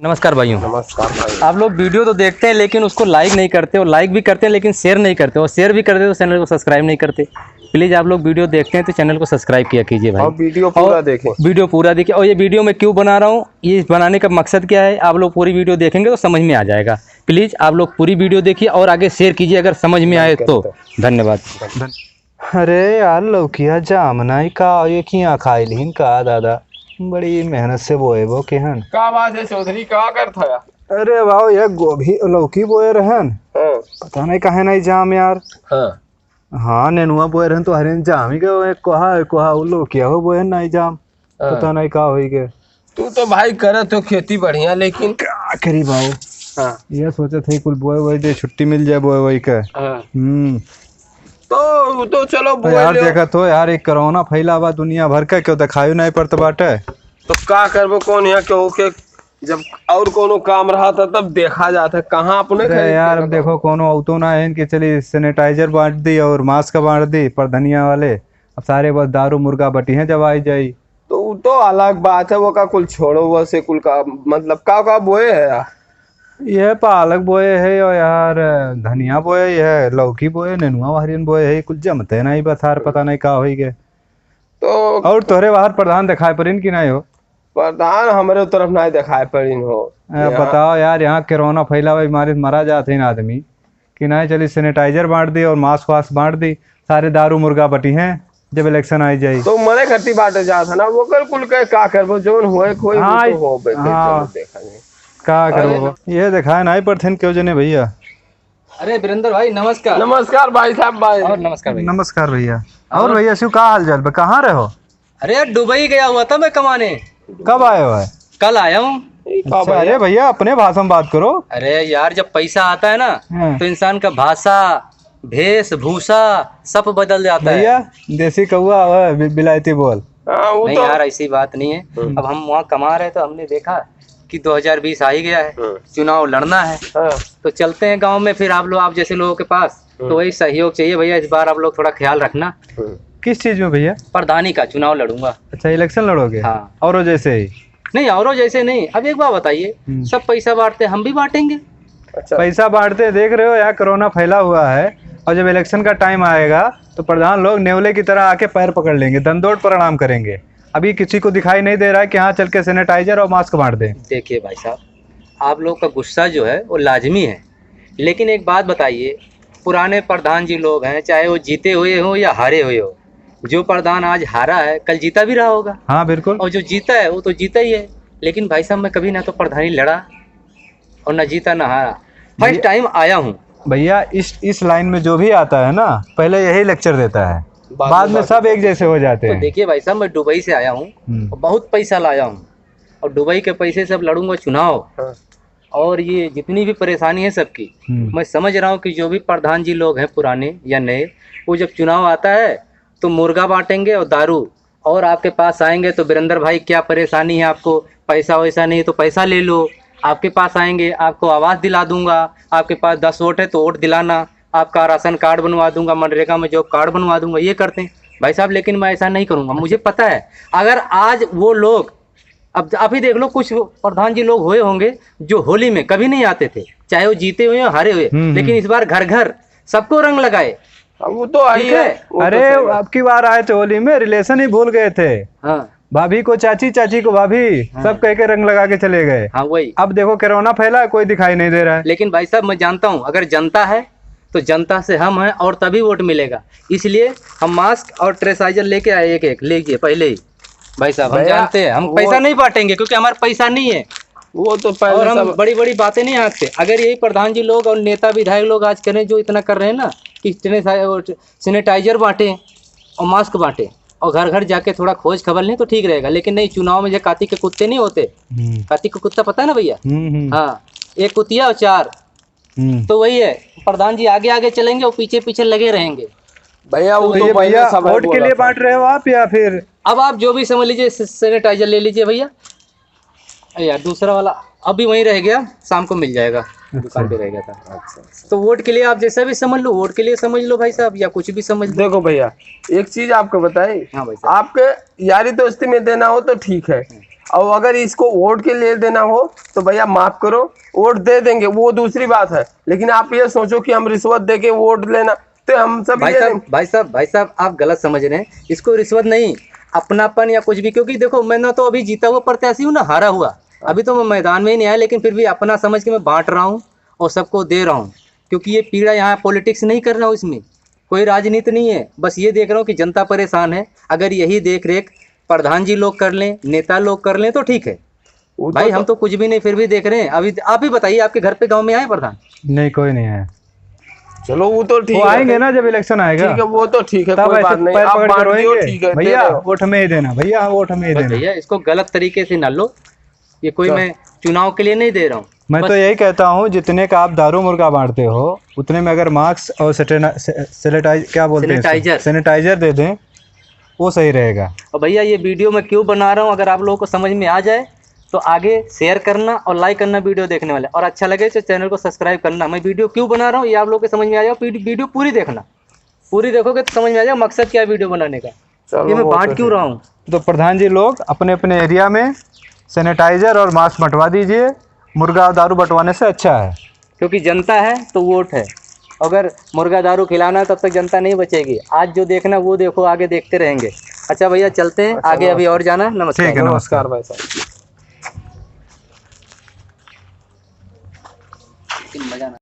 नमस्कार भाइयों। नमस्कार भाई। आप लोग वीडियो तो देखते हैं लेकिन उसको लाइक नहीं करते, और लाइक भी करते हैं लेकिन शेयर नहीं करते, और शेयर भी करते तो चैनल को सब्सक्राइब नहीं करते। प्लीज़ आप लोग वीडियो देखते हैं तो चैनल को सब्सक्राइब किया कीजिए भाई, और वीडियो पूरा देखें। वीडियो पूरा देखिए। और ये वीडियो मैं क्यों बना रहा हूँ, ये बनाने का मकसद क्या है, आप लोग पूरी वीडियो देखेंगे तो समझ में आ जाएगा। प्लीज़ आप लोग पूरी वीडियो देखिए और आगे शेयर कीजिए अगर समझ में आए तो। धन्यवाद। अरे यार लौकिया जामनाई का ये किया खाई लीन का दादा बड़ी मेहनत से बोए वो केहन। का बात है चौधरी, का करता है? अरे वाह ये गोभी लौकी बोए रहन, हाँ पता नहीं काहे नहीं जाम यार। हाँ हाँ नेनुआ बोए रहन तो हरिन जाम ही गए, कोहा वो लौकिया हो बोए नहीं जाम, पता नहीं का होई के। तू तो भाई करे तो खेती बढ़िया, लेकिन क्या करी बाबू, हाँ ये सोचे थे कुल बोए वही दे छुट्टी मिल जाए बोए वही के। तो चलो तो यार देखा तो यार एक कोरोना फैला हुआ दुनिया भर का, क्यों दिखाई नहीं पड़ता बाटे। तो का करबो कौन यहाँ क्यों के, जब और कोनो काम रहा था तब देखा जाता है, कहाँ अपने अरे यार अब देखो कोनो औतो ना है कि चलिए सैनिटाइजर बांट दी और मास्क बांट दी पर धनिया वाले, अब सारे बस दारू मुर्गा बटी हैं जब आई जाई। तो वो तो अलग बात है, वो का कुल छोड़ो, वो से कुल का मतलब का बोए है यार। ये पालक बोए है और यार धनिया बोए है, लौकी बोए, नेनुआ हरियन बोए है, कुछ जमते नहीं बस यार, पता नहीं का होई गए। तो और तोहरे बाहर प्रधान दिखाई पड़िन कि नहीं हो? प्रधान हमारे तरफ नहीं दिखाई पड़ी हो। बताओ यार, यहाँ कोरोना फैला हुआ बीमारी से मरा जाते हैं आदमी कि नहीं, चलिए सैनिटाइजर बांट दी और मास्क वास्क बांट दी, सारे दारू मुर्गा बटी हैं जब इलेक्शन आई जाए तो मने खट्टी बाटे जाता ना, वो कर कुल के का करबो जोन होए कोई हाँ, वो तो हो बे, हाँ। चलो देखा जाए का करो ये दिखाए नहीं पड़ते क्यों जने भैया। अरे वीरेंद्र भाई नमस्कार। नमस्कार भाई साहब भाई। और नमस्कार भैया। नमस्कार भैया। और भैया शिव का हाल चाल, कहाँ रहे हो? अरे यार दुबई गया हुआ था मैं कमाने, कब आए हो? कल आया हूँ। अच्छा, अरे भैया अपने भाषा में बात करो। अरे यार जब पैसा आता है ना हाँ। तो इंसान का भाषा भेष भूषा सब बदल जाता है। भैया देसी कौआ बिलायती बोल। हाँ वो नहीं तो यार ऐसी बात नहीं है। अब हम वहाँ कमा रहे तो हमने देखा कि 2020 आ ही गया है, चुनाव लड़ना है, हाँ तो चलते हैं गांव में। फिर आप जैसे लोगों के पास तो वही सहयोग चाहिए भैया। इस बार आप लोग थोड़ा ख्याल रखना। किस चीज में भैया? प्रधानी का चुनाव लड़ूंगा। अच्छा इलेक्शन लड़ोगे? हाँ। और जैसे ही नहीं औरों जैसे नहीं। अब एक बात बताइए, सब पैसा बांटते हम भी बांटेंगे। अच्छा पैसा बांटते देख रहे हो, यहाँ कोरोना फैला हुआ है और जब इलेक्शन का टाइम आएगा तो प्रधान लोग नेवले की तरह आके पैर पकड़ लेंगे, दंडोत प्रणाम करेंगे। अभी किसी को दिखाई नहीं दे रहा है कि हाँ चल के सैनिटाइजर और मास्क बांट दें। देखिए भाई साहब, आप लोग का गुस्सा जो है वो लाजमी है, लेकिन एक बात बताइए, पुराने प्रधान जी लोग हैं, चाहे वो जीते हुए हो या हारे हुए हो, जो प्रधान आज हारा है कल जीता भी रहा होगा। हाँ बिल्कुल। और जो जीता है वो तो जीता ही है। लेकिन भाई साहब मैं कभी ना तो प्रधानी लड़ा और ना जीता ना हारा, फर्स्ट टाइम आया हूँ। भैया इस लाइन में जो भी आता है ना पहले यही लेक्चर देता है, बाद में सब एक जैसे हो जाते तो हैं। देखिए भाई साहब, मैं दुबई से आया हूँ और बहुत पैसा लाया हूँ, और दुबई के पैसे से अब लड़ूंगा चुनाव। हाँ। और ये जितनी भी परेशानी है सबकी, मैं समझ रहा हूँ कि जो भी प्रधान जी लोग हैं पुराने या नए, वो जब चुनाव आता है तो मुर्गा बांटेंगे और दारू, और आपके पास आएंगे तो वीरेंद्र भाई क्या परेशानी है आपको, पैसा वैसा नहीं तो पैसा ले लो। आपके पास आएंगे, आपको आवास दिला दूंगा, आपके पास 10 वोट है तो वोट दिलाना, आपका राशन कार्ड बनवा दूंगा, मनरेगा में जॉब कार्ड बनवा दूंगा। ये करते हैं भाई साहब, लेकिन मैं ऐसा नहीं करूंगा। मुझे पता है अगर आज वो लोग, अब आप ही देख लो, कुछ प्रधान जी लोग हुए होंगे जो होली में कभी नहीं आते थे, चाहे वो जीते हुए या हारे हुए, लेकिन इस बार घर घर सबको रंग लगाए। वो तो आई है। अरे अब की बार आए थे होली में रिलेशन ही भूल गए थे। हाँ भाभी को चाची, चाची को भाभी, सब कह के रंग लगा के चले गए। हाँ वही। अब देखो कोरोना फैला, कोई दिखाई नहीं दे रहा है। लेकिन भाई साहब मैं जानता हूँ अगर जनता है तो जनता से हम हैं और तभी वोट मिलेगा। इसलिए हम मास्क और ट्रेसाइजर लेके आए, एक एक लीजिए पहले ही भाई साहब। हम जानते हैं हम पैसा नहीं बांटेंगे क्योंकि हमारा पैसा नहीं है, वो तो और पहले हम सब बड़ी बड़ी बातें नहीं आंकते। अगर यही प्रधान जी लोग और नेता विधायक लोग आज करें जो इतना कर रहे हैं ना कि सैनिटाइजर बांटे और मास्क बांटे और घर घर जाके थोड़ा खोज खबर लें तो ठीक रहेगा। लेकिन नहीं, चुनाव में जो कार्तिक के कुत्ते नहीं होते, कार्तिक का कुत्ता पता है ना भैया? हाँ, एक कुतिया और 4, तो वही है। प्रधान जी आगे आगे चलेंगे और पीछे पीछे लगे रहेंगे। भैया वो तो भैया सब वोट के लिए बांट रहे हो आप या फिर? अब आप जो भी समझ लीजिए, सैनिटाइजर ले लीजिए भैया। यार दूसरा वाला अभी वहीं रह गया, शाम को मिल जाएगा, दुकान पे रह गया था। अच्छा। तो वोट के लिए आप जैसा भी समझ लो, वोट के लिए समझ लो भाई साहब, या कुछ भी समझ लो। देखो भैया एक चीज आपको बताए, हाँ भाई साहब। आपके यारी दोस्ती में देना हो तो ठीक है, और अगर इसको वोट के लिए देना हो तो भैया माफ करो, वोट दे देंगे, वो दूसरी बात है, लेकिन आप ये सोचो कि हम रिश्वत दे के वोट लेना, तो हम सब भाई साहब आप गलत समझ रहे हैं। इसको रिश्वत नहीं, अपनापन या कुछ भी, क्योंकि देखो मैं तो अभी जीता हुआ प्रत्याशी हूँ ना, हारा हुआ, अभी तो मैं मैदान में ही नहीं आया, लेकिन फिर भी अपना समझ के मैं बांट रहा हूँ और सबको दे रहा हूँ, क्योंकि ये पीड़ा यहाँ पॉलिटिक्स नहीं कर रहा हूँ, इसमें कोई राजनीति नहीं है, बस ये देख रहा हूँ कि जनता परेशान है। अगर यही देख रेख प्रधान जी लोग कर लें, नेता लोग कर लें तो ठीक है भाई, हम तो कुछ भी नहीं फिर भी देख रहे हैं। अभी आप ही बताइए, आपके घर पे गांव में आए प्रधान? नहीं, कोई नहीं है। चलो वो तो ठीक वो है, आएंगे ना जब इलेक्शन आएगा, ठीक है, वो तो ठीक है, तब कोई ऐसे बात नहीं, पैर आप पकड़ के बांट दियो, रोएंगे, ठीक है, भैया दे रहे हो। वोट हमें ही देना, भैया वोट हमें ही बस देना। भैया इसको गलत तरीके से ना लो, ये कोई मैं चुनाव के लिए नहीं दे रहा हूँ। मैं तो यही कहता हूँ, जितने का आप दारू मुर्गा बांटते हो उतने में अगर मास्क और सैनिटाइजर दे दें, वो सही रहेगा। और भैया ये वीडियो मैं क्यों बना रहा हूँ, अगर आप लोगों को समझ में आ जाए तो आगे शेयर करना और लाइक करना वीडियो देखने वाले, और अच्छा लगे तो चैनल को सब्सक्राइब करना। मैं वीडियो क्यों बना रहा हूँ ये आप लोगों को समझ में आ जाएगा, वीडियो पूरी देखना, पूरी देखोगे तो समझ में आ जाएगा मकसद क्या है वीडियो बनाने का, ये मैं बांट क्यों रहा हूँ। तो प्रधान जी लोग अपने अपने एरिया में सैनिटाइजर और मास्क बंटवा दीजिए, मुर्गा और दारू बंटवाने से अच्छा है, क्योंकि जनता है तो वोट है। अगर मुर्गा दारू खिलाना है तब तक जनता नहीं बचेगी। आज जो देखना वो देखो, आगे देखते रहेंगे। अच्छा भैया चलते हैं आगे, अभी और जाना। नमस्कार। ठीक है, नमस्कार भाई साहब। मजा ना